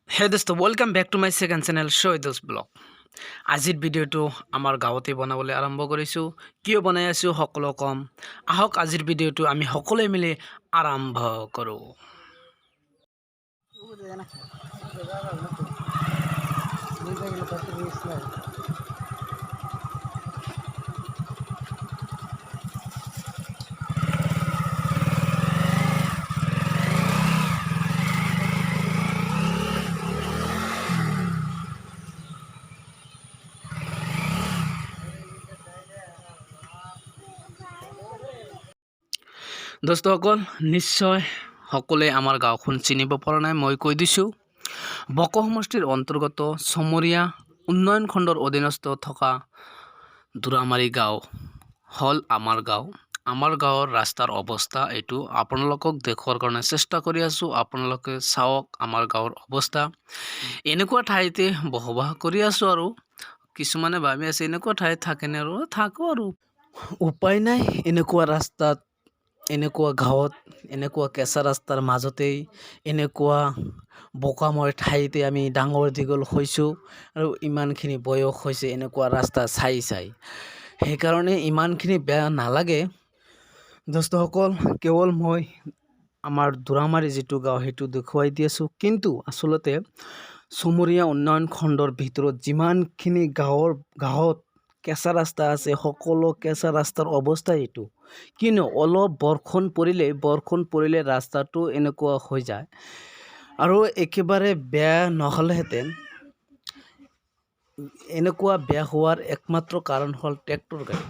হে দোস্ত welcome back to my second channel Shahidul blog. আজিৰ ভিডিঅ'টো আমাৰ গাঁৱতে বনাবলৈ আৰম্ভ কৰিছোঁ। কিয় বনাই আছোঁ সকলো কম। আহক আজিৰ ভিডিঅ'টো আমি সকলোৱে মিলি আৰম্ভ কৰোঁ। দোস্তসকল নিশ্চয় সকলোৱে আমাৰ গাঁওখন চিনিব পৰা নাই। মই কৈ দিছোঁ, বক সমষ্টিৰ অন্তৰ্গত চমৰীয়া উন্নয়ন খণ্ডৰ অধীনস্থ থকা দুৰামাৰী গাঁও হ'ল আমাৰ গাঁও। আমাৰ গাঁৱৰ ৰাস্তাৰ অৱস্থা এইটো আপোনালোকক দেখুৱাৰ কাৰণে চেষ্টা কৰি আছোঁ। আপোনালোকে চাওক আমাৰ গাঁৱৰ অৱস্থা। এনেকুৱা ঠাইতে বসবাস কৰি আছোঁ আৰু কিছুমানে ভাবি আছে এনেকুৱা ঠাইত থাকেনে আৰু থাকোঁ আৰু উপায় নাই। এনেকুৱা ৰাস্তাত, এনেকুৱা গাঁৱত, এনেকুৱা কেঁচা ৰাস্তাৰ মাজতেই এনেকুৱা বোকাময় ঠাইতে আমি ডাঙৰ দীঘল হৈছোঁ আৰু ইমানখিনি বয়স হৈছে এনেকুৱা ৰাস্তা চাই সেইকাৰণে ইমানখিনি বেয়া নালাগে দোস্তসকল। কেৱল মই আমাৰ দুৰামাৰী যিটো গাঁও সেইটো দেখুৱাই দি আছোঁ, কিন্তু আচলতে চমৰীয়া উন্নয়ন খণ্ডৰ ভিতৰত যিমানখিনি গাঁৱত কেঁচা ৰাস্তা আছে, সকলো কেঁচা ৰাস্তাৰ অৱস্থা এইটো। কিনো অলপ বৰষুণ পৰিলে ৰাস্তাটো এনেকুৱা হৈ যায়। আৰু একেবাৰে বেয়া নহ'লেহেঁতেন। এনেকুৱা বেয়া হোৱাৰ একমাত্ৰ কাৰণ হ'ল ট্ৰেক্টৰ গাড়ী।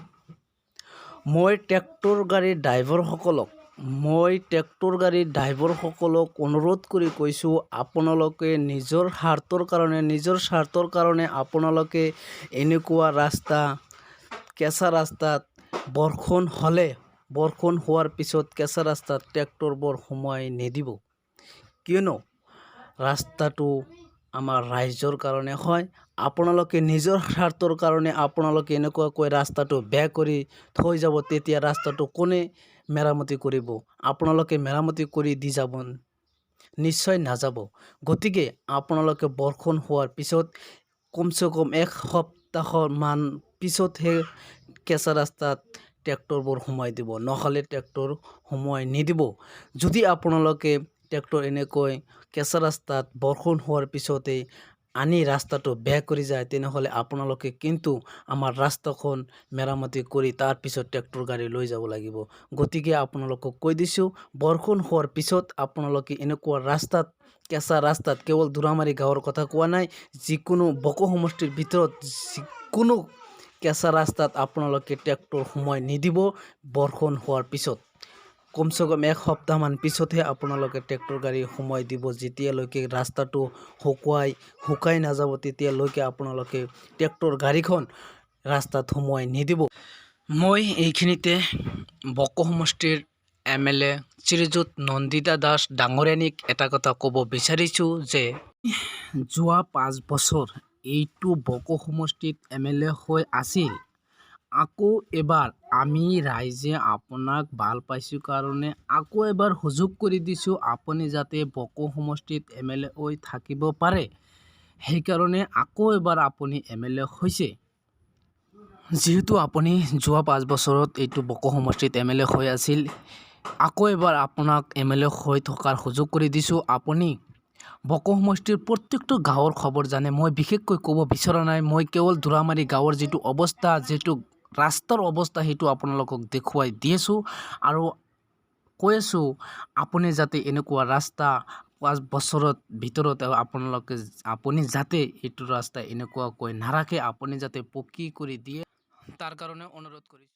মই ট্ৰেক্টৰ গাড়ীৰ ড্ৰাইভাৰসকলক অনুৰোধ কৰি কৈছোঁ, আপোনালোকে নিজৰ স্বাৰ্থৰ কাৰণে আপোনালোকে এনেকুৱা ৰাস্তা, কেঁচা ৰাস্তাত বৰষুণ হোৱাৰ পিছত কেঁচা ৰাস্তাত ট্ৰেক্টৰবোৰ সোমাই নিদিব। কিয়নো ৰাস্তাটো আমাৰ ৰাইজৰ কাৰণে হয়। আপোনালোকে নিজৰ স্বাৰ্থৰ কাৰণে আপোনালোকে এনেকুৱাকৈ ৰাস্তাটো বেয়া কৰি থৈ যাব, তেতিয়া ৰাস্তাটো কোনে মেৰামতি কৰিব? আপোনালোকে মেৰামতি কৰি দি যাব? নিশ্চয় নাযাব। গতিকে আপোনালোকে বৰষুণ হোৱাৰ পিছত কমচে কম এক সপ্তাহমান পিছতহে কেঁচা ৰাস্তাত ট্ৰেক্টৰবোৰ সোমাই দিব, নহ'লে ট্ৰেক্টৰ সোমাই নিদিব। যদি আপোনালোকে ট্ৰেক্টৰ এনেকৈ কেঁচা ৰাস্তাত বৰষুণ হোৱাৰ পিছতেই আনি ৰাস্তাটো বেয়া কৰি যায়, তেনেহ'লে আপোনালোকে কিন্তু আমাৰ ৰাস্তাখন মেৰামতি কৰি তাৰপিছত ট্ৰেক্টৰ গাড়ী লৈ যাব লাগিব। গতিকে আপোনালোকক কৈ দিছোঁ, বৰষুণ হোৱাৰ পিছত আপোনালোকে এনেকুৱা ৰাস্তাত, কেঁচা ৰাস্তাত, কেৱল দুৰামাৰী গাঁৱৰ কথা কোৱা নাই, যিকোনো বক সমষ্টিৰ ভিতৰত যিকোনো কেঁচা ৰাস্তাত আপোনালোকে ট্ৰেক্টৰ সোমাই নিদিব। বৰষুণ হোৱাৰ পিছত কমচে কম এক সপ্তাহমান পিছতহে আপোনালোকে ট্ৰেক্টৰ গাড়ী সোমাই দিব। যেতিয়ালৈকে ৰাস্তাটো শুকাই নাযাব, তেতিয়ালৈকে আপোনালোকে ট্ৰেক্টৰ গাড়ীখন ৰাস্তাত সোমোৱাই নিদিব। মই এইখিনিতে বক সমষ্টিৰ MLA শ্ৰীযুত নন্দিতা দাস ডাঙৰীয়ানীক এটা কথা ক'ব বিচাৰিছোঁ যে যোৱা 5 বছৰ এইটো বক সমষ্টিত MLA হৈ আছিল। আকৌ এবাৰ আমি ৰাইজে আপোনাক ভাল পাইছোঁ কাৰণে আকৌ এবাৰ সুযোগ কৰি দিছোঁ, আপুনি যাতে বক সমষ্টিত MLA হৈ থাকিব পাৰে। সেইকাৰণে আকৌ এবাৰ আপুনি MLA হৈছে। যিহেতু আপুনি যোৱা 5 বছৰত এইটো বক সমষ্টিত MLA হৈ আছিল, আকৌ এবাৰ আপোনাক MLA হৈ থকাৰ সুযোগ কৰি দিছোঁ। আপুনি বক সমষ্টিৰ প্ৰত্যেকটো গাঁৱৰ খবৰ জানে। মই বিশেষকৈ ক'ব বিচৰা নাই। মই কেৱল দুৰামাৰী গাঁৱৰ যিটো অৱস্থা, যিটো ৰাস্তাৰ অৱস্থা, সেইটো আপোনালোকক দেখুৱাই দি আছোঁ আৰু কৈ আছোঁ, আপুনি যাতে এনেকুৱা ৰাস্তা 5 বছৰত ভিতৰত আপুনি যাতে এইটো ৰাস্তা এনেকুৱাকৈ নাৰাখে, আপুনি যাতে পকী কৰি দিয়ে, তাৰ কাৰণে অনুৰোধ কৰিছোঁ।